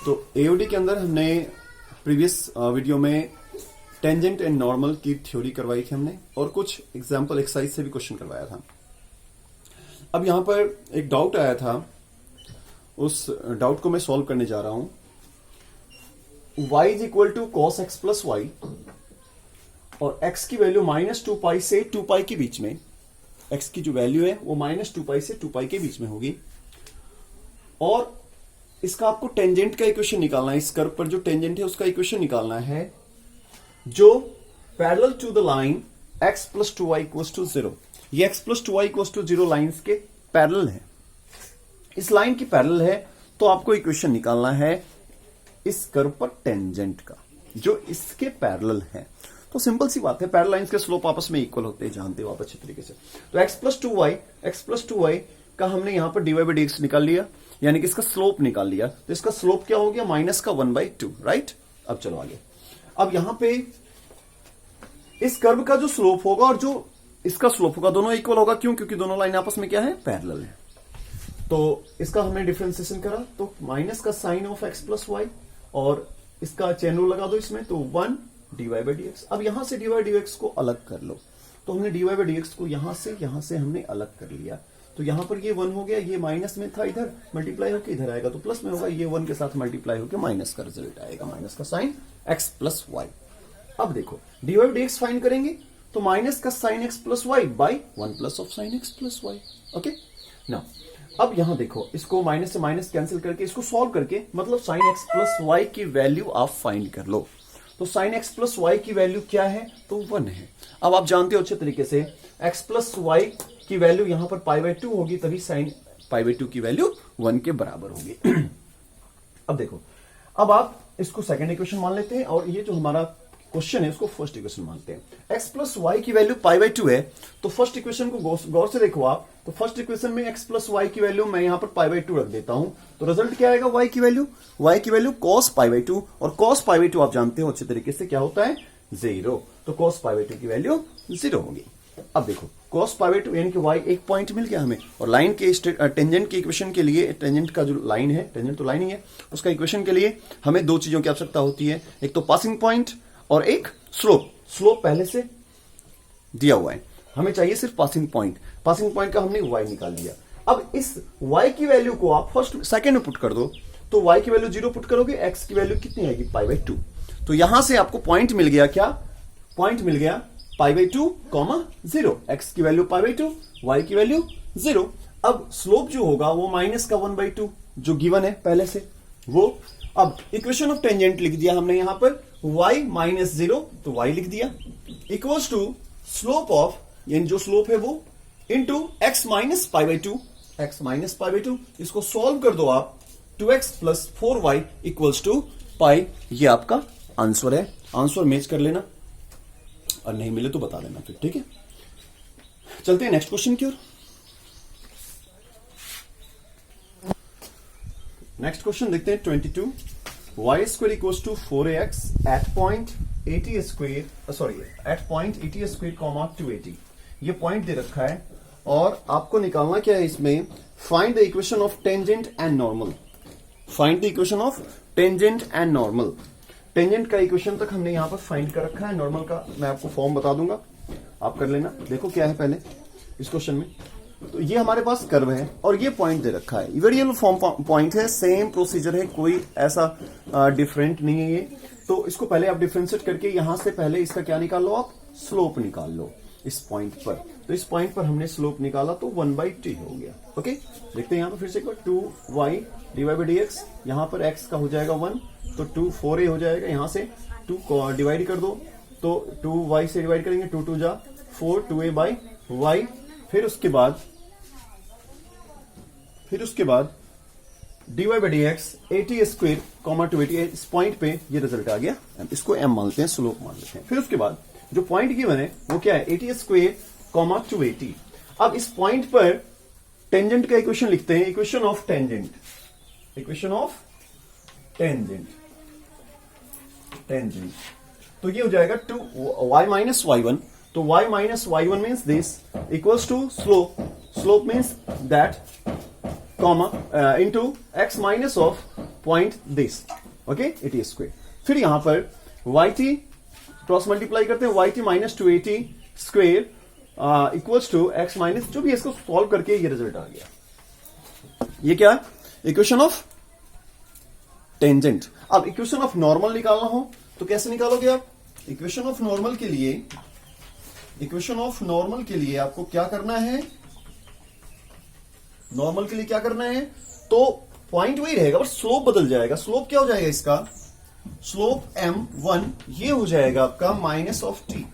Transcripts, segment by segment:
तो एओडी के अंदर हमने प्रीवियस वीडियो में टेंजेंट एंड नॉर्मल की थ्योरी करवाई थी हमने और कुछ एग्जाम्पल एक्सरसाइज से भी क्वेश्चन करवाया था। अब यहां पर एक डाउट आया था, उस डाउट को मैं सॉल्व करने जा रहा हूं। y is equal to cos x plus y और x की वैल्यू -2π से 2π के बीच में, x की जो वैल्यू है वो -2π से 2π के बीच में होगी और इसका आपको टेंजेंट का इक्वेशन निकालना है। इस कर्व पर जो टेंजेंट है उसका इक्वेशन निकालना है जो parallel to the line x plus 2y equals to 0। ये x plus 2y equals to 0 lines के पैरेलल है, इस लाइन की पैरेलल है, तो आपको इक्वेशन निकालना है इस कर्व पर टेंजेंट का जो इसके पैरेलल है। तो सिंपल सी बात है, पैरेलल लाइंस के स्लोप आपस में इक्वल होते हैं, जानते हो आप अच्छे तरीके से। तो x प्लस 2y का हमने यहां पर dy बाई dx निकाल लिया, यानी कि इसका स्लोप निकाल लिया। तो इसका स्लोप क्या हो गया? माइनस का 1/2, राइट। अब चलो आगे। अब यहां पे इस कर्व का जो स्लोप होगा और जो इसका स्लोप होगा दोनों इक्वल होगा। क्यों? क्योंकि दोनों लाइन आपस में क्या है? पैरेलल है। तो इसका हमने डिफरेंशिएशन करा तो माइनस का sine of x plus y और इसका चेन रूल लगा दो इसमें, तो 1 dy बाई dx। अब यहां से dy बाई dx को अलग कर लो, तो हमने dy बाई dx को यहां से हमने अलग कर लिया। तो यहां पर ये 1 हो गया, ये माइनस में था, इधर मल्टीप्लाई होकर इधर आएगा तो प्लस में होगा, ये 1 के साथ मल्टीप्लाई होकर माइनस का रिजल्ट आएगा, माइनस का साइन x प्लस वाई। अब देखो dy बाई dx फाइंड करेंगे तो माइनस का sine x plus y by 1 plus of sine x plus y. Okay ना, अब यहां देखो इसको माइनस से माइनस कैंसिल करके इसको सॉल्व करके मतलब साइन x प्लस वाई की वैल्यू आप फाइंड कर लो। तो साइन x प्लस वाई की वैल्यू क्या है? तो 1 है। अब आप जानते हो अच्छे तरीके से x प्लस वाई की वैल्यू यहां पर π/2 होगी, तभी साइन π/2 की वैल्यू 1 के बराबर होगी। अब देखो, अब आप इसको सेकंड इक्वेशन मान लेते हैं और ये जो हमारा क्वेश्चन है उसको फर्स्ट इक्वेशन मानते हैं। x प्लस वाई की वैल्यू π/2 है, तो फर्स्ट इक्वेशन को गौर से देखो आप। तो फर्स्ट इक्वेशन में x प्लस वाई की वैल्यू मैं यहां पर π/2 रख देता हूं, तो रिजल्ट क्या आएगा? y की वैल्यू cos π/2 और cos π/2 आप जानते हो अच्छे तरीके से क्या होता है? 0। तो cos π/2 की वैल्यू 0 होगी। अब देखो cos π/2 यानी कि y एक पॉइंट मिल गया हमें, और लाइन के टेंजेंट के इक्वेशन के लिए, टेंजेंट का जो लाइन है, टेंजेंट तो लाइन ही है, उसका इक्वेशन के लिए हमें दो चीजों की आवश्यकता होती है, एक तो पासिंग पॉइंट और एक स्लोप। स्लोप पहले से दिया हुआ है, हमें चाहिए सिर्फ पासिंग पॉइंट। पासिंग पॉइंट का हमने y निकाल लिया। अब इस y की वैल्यू को आप फर्स्ट सेकंड में पुट कर दो, तो y की वैल्यू 0 पुट करोगे, x की वैल्यू कितनी आएगी? π/2। तो यहां से आपको पॉइंट मिल गया, क्या पॉइंट मिल गया? π/2, 0। x की वैल्यू π/2, y की वैल्यू 0। अब स्लोप जो होगा वो माइनस का 1/2 जो गिवन है पहले से वो। अब इक्वेशन ऑफ टेंजेंट लिख दिया हमने यहां पर, y -0 तो y लिख दिया, इक्वल्स टू स्लोप ऑफ, यानी जो स्लोप है वो, इंटू x माइनस π/2। इसको सॉल्व कर दो आप, 2x plus 4y equals to पाई। ये आपका आंसर है। आंसर मैच कर लेना और नहीं मिले तो बता देना फिर, ठीक है। चलते हैं नेक्स्ट क्वेश्चन की ओर। नेक्स्ट क्वेश्चन देखते हैं 22। y square equals to 4ax at point 80 square, sorry at point 80 square comma 280। ये पॉइंट दे रखा है और आपको निकालना क्या है इसमें? Find the equation of tangent and normal. Find the equation of tangent and normal. Tangent का इक्वेशन तक हमने यहां पर फाइंड कर रखा है, नॉर्मल का मैं आपको फॉर्म बता दूंगा, आप कर लेना। देखो क्या है पहले इस क्वेश्चन में, तो ये हमारे पास कर्व है और ये पॉइंट दे रखा है, वेरिएबल फॉर्म पॉइंट है, सेम प्रोसीजर है, कोई ऐसा डिफरेंट नहीं है ये। तो इसको पहले आप डिफरेंशिएट करके यहां से पहले इसका क्या निकाल लो? आप स्लोप निकाल लो इस पॉइंट पर। तो इस पॉइंट पर हमने स्लोप निकाला तो 1/t हो गया। ओके, देखते हैं यहां पर फिर से 2y dy बाई dx, यहां पर x का हो जाएगा 1, तो 2 4a हो जाएगा। यहां से 2 को डिवाइड कर दो, तो 2y से डिवाइड करेंगे, 2 2 जा 4, 2a बाई y। फिर उसके बाद dy by dx 80 square comma 280, इस पॉइंट पे ये रिजल्ट आ गया, इसको m मानते हैं, स्लोप मान लेते हैं। फिर उसके बाद जो पॉइंट गिवन है वो क्या है? 80 स्क्वायर कॉमा 280। अब इस पॉइंट पर टेंजेंट का इक्वेशन लिखते हैं, इक्वेशन ऑफ टेंजेंट। तो ये हो जाएगा 2y माइनस y1, तो y minus y1 means this equals to slope means that, comma into x minus of point this, okay, 80 square. फिर यहां पर yt क्रॉस मल्टीप्लाई करते हैं, yt minus 280 square equals to x minus, जो भी इसको solve करके ये रिजल्ट आ गया। ये क्या है? Equation of tangent. अब इक्वेशन ऑफ नॉर्मल निकालना हो तो कैसे निकालोगे आप? इक्वेशन ऑफ नॉर्मल के लिए, इक्वेशन ऑफ नॉर्मल के लिए आपको क्या करना है? नॉर्मल के लिए क्या करना है? तो पॉइंट वही रहेगा बट स्लोप बदल जाएगा। स्लोप क्या हो जाएगा इसका? स्लोप m1 ये हो जाएगा आपका माइनस ऑफ टी,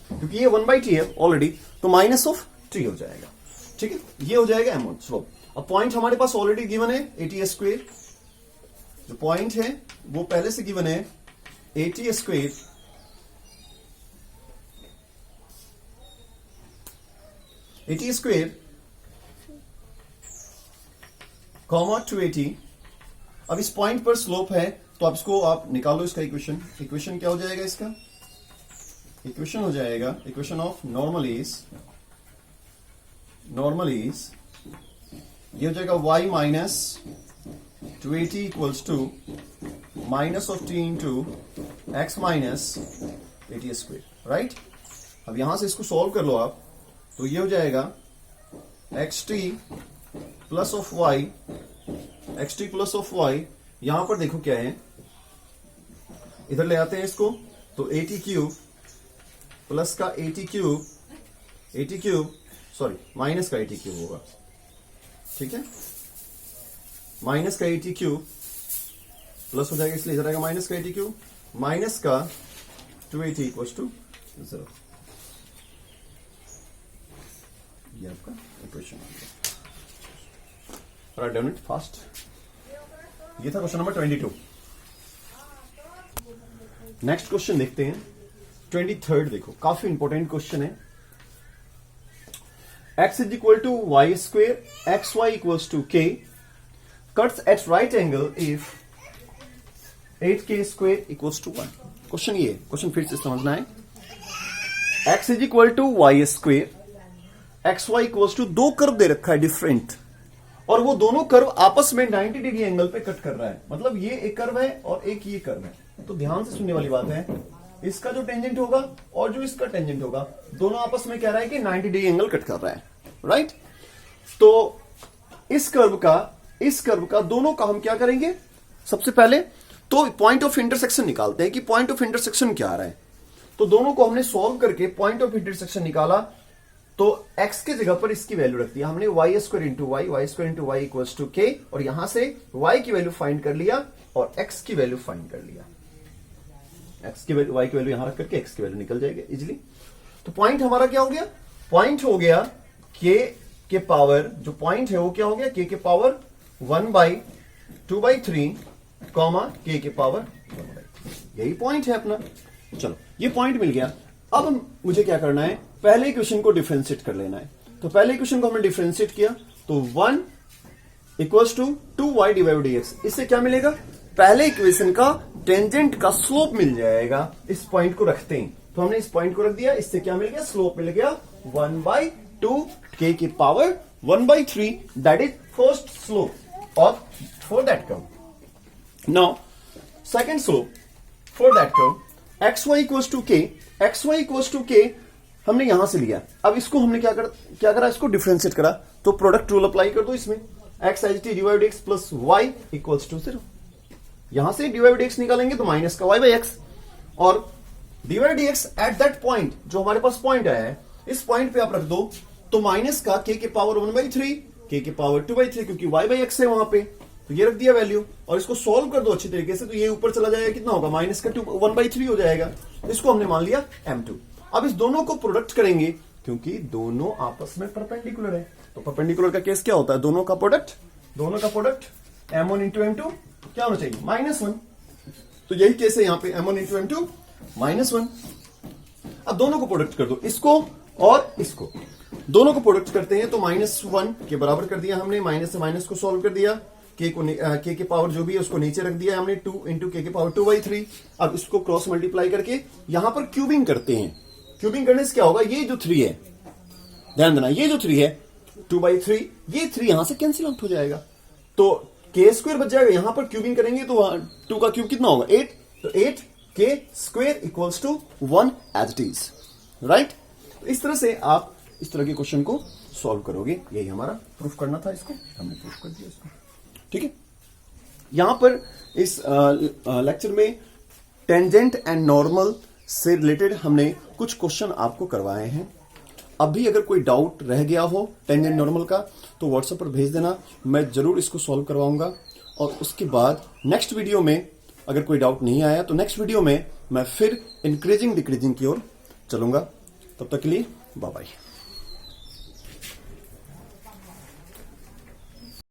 क्योंकि ये 1/t है ऑलरेडी, तो माइनस ऑफ टी हो जाएगा। ठीक है, ये हो जाएगा m1 स्लोप। अब पॉइंट हमारे पास ऑलरेडी गिवन है 80 स्क्वेयर, जो पॉइंट है वो पहले से गिवन है 80 स्क्वेयर, 80 स्क्वेयर कॉमा 280। अब इस पॉइंट पर स्लोप है तो अब इसको आप निकालो, इसका इक्वेशन। इक्वेशन क्या हो जाएगा इसका? इक्वेशन हो जाएगा, इक्वेशन ऑफ नॉर्मल इज ये हो जाएगा y minus 280 equals to minus of t into x minus 80 square, right. अब यहां से इसको सॉल्व कर लो आप, तो ये हो जाएगा xt plus of y, xt plus of y। यहां पर देखो क्या है, इधर ले आते हैं इसको, तो 80 क्यूब प्लस का 80 क्यूब सॉरी माइनस का 80 क्यूब होगा, ठीक है। माइनस का 80 क्यूब प्लस हो जाएगा, इसलिए इधर आएगा माइनस का 80 क्यूब, माइनस का 280 इक्वल्स टू 0। ये आपका इक्वेशन आ गया। Done it fast. ये था क्वेश्चन नंबर 22। नेक्स्ट क्वेश्चन देखते हैं 23rd। देखो काफी इंपॉर्टेंट क्वेश्चन है। x is equal to y square, x y equals to k, cuts at right angle if 8k square equals to 1। Question ये, question फिर से समझना है। x is equal to y square, x y equals to, दो curve दे रखा है different, और वो दोनों कर्व आपस में 90 डिग्री एंगल पे कट कर रहा है। मतलब ये एक कर्व है और एक ये कर्व है। तो ध्यान से सुनने वाली बात है, इसका जो टेंजेंट होगा और जो इसका टेंजेंट होगा, दोनों आपस में कह रहा है कि 90 डिग्री एंगल कट कर रहा है, राइट। तो इस कर्व का दोनों का हम क्या करेंगे? सबसे पहले तो पॉइंट ऑफ इंटरसेक्शन निकालते हैं कि पॉइंट ऑफ इंटरसेक्शन क्या आ रहा है। तो दोनों को हमने सॉल्व करके पॉइंट ऑफ इंटरसेक्शन निकाला, तो x के जगह पर इसकी वैल्यू रख दिया हमने, y square into y equals to k, और यहां से y की वैल्यू फाइंड कर लिया और x की वैल्यू फाइंड कर लिया। x की वैल्यू, y की वैल्यू यहां रख करके x की वैल्यू निकल जाएगी इजिली। तो पॉइंट हमारा क्या हो गया? पॉइंट हो गया k के पावर, जो पॉइंट है वो क्या हो गया? k के पावर 1/2/3 कॉमा k के पावर 1/3। यही पॉइंट है अपना। चलो ये पॉइंट मिल गया। अब मुझे क्या करना है? पहले इक्वेशन को डिफरेंशिएट कर लेना है। तो पहले इक्वेशन को हमने डिफरेंशिएट किया, तो 1 equals to 2y divide dx। इससे क्या मिलेगा? पहले इक्वेशन का टेंजेंट का स्लोप मिल जाएगा। इस पॉइंट को रखते हैं, तो हमने इस पॉइंट को रख दिया, इससे क्या मिल गया? स्लोप मिल गया 1/2 k की power 1/3, that is first slope of for that curve. Now second slope for that curve, xy equals to k, xy equals to k हमने यहां से लिया। अब इसको हमने क्या करा? इसको डिफरेंशिएट करा। तो प्रोडक्ट रूल अप्लाई कर दो इसमें, x H T divide x plus y equals to 0। यहां से डिवाइड x निकालेंगे तो माइनस का y बाई x, और divide x at that point, जो हमारे पास पॉइंट आया है, इस पॉइंट पे आप रख दो, तो माइनस का k के पावर 1/3, k के पावर 2/3, क्योंकि y बाई x है वहां पे, तो ये रख दिया वैल्यू, और इसको सॉल्व कर दो अच्छी तरीके से, तो ये ऊपर चला जाएगा, कितना होगा? माइनस का 1/3 हो जाएगा। इसको हमने मान लिया m2। अब इस दोनों को प्रोडक्ट करेंगे, क्योंकि दोनों आपस में परपेंडिकुलर है। तो परपेंडिकुलर का केस क्या होता है? दोनों का प्रोडक्ट m1 इंटू m2 क्या होना चाहिए? -1। तो यही केस है यहां पे, m1 इंटू m2 -1। अब दोनों को प्रोडक्ट कर दो, इसको और इसको, दोनों को प्रोडक्ट करते हैं, तो -1 के बराबर कर दिया हमने, माइनस से माइनस को सॉल्व कर दिया, k के पावर जो भी है उसको नीचे रख दिया हमने, 2 इंटू k के पावर 2/3। अब इसको क्रॉस मल्टीप्लाई करके यहां पर क्यूबिंग करते हैं। क्यूबिंग करने से क्या होगा? ये जो 3 है, ध्यान देना, ये जो 3 है 2/3, ये 3 यहां से कैंसिल आउट हो जाएगा। तो के स्क्वायर बच जाएगा, यहां पर क्यूबिंग करेंगे तो 2 का क्यूब कितना होगा 8, तो 8 के square equals to 1 as it is, right. इस तरह से आप इस तरह के क्वेश्चन को सॉल्व करोगे, यही हमारा प्रूफ करना था, इसको हमने प्रूफ कर दिया इसको, ठीक है। यहां पर इस लेक्चर में टेंजेंट एंड नॉर्मल से रिलेटेड हमने कुछ क्वेश्चन आपको करवाए हैं। अभी अगर कोई डाउट रह गया हो टेंजेंट नॉर्मल का तो व्हाट्सएप पर भेज देना, मैं जरूर इसको सॉल्व करवाऊंगा। और उसके बाद नेक्स्ट वीडियो में अगर कोई डाउट नहीं आया तो नेक्स्ट वीडियो में मैं फिर इंक्रीजिंग डिक्रीजिंग की ओर चलूंगा। तब तक के लिए बाय बाय।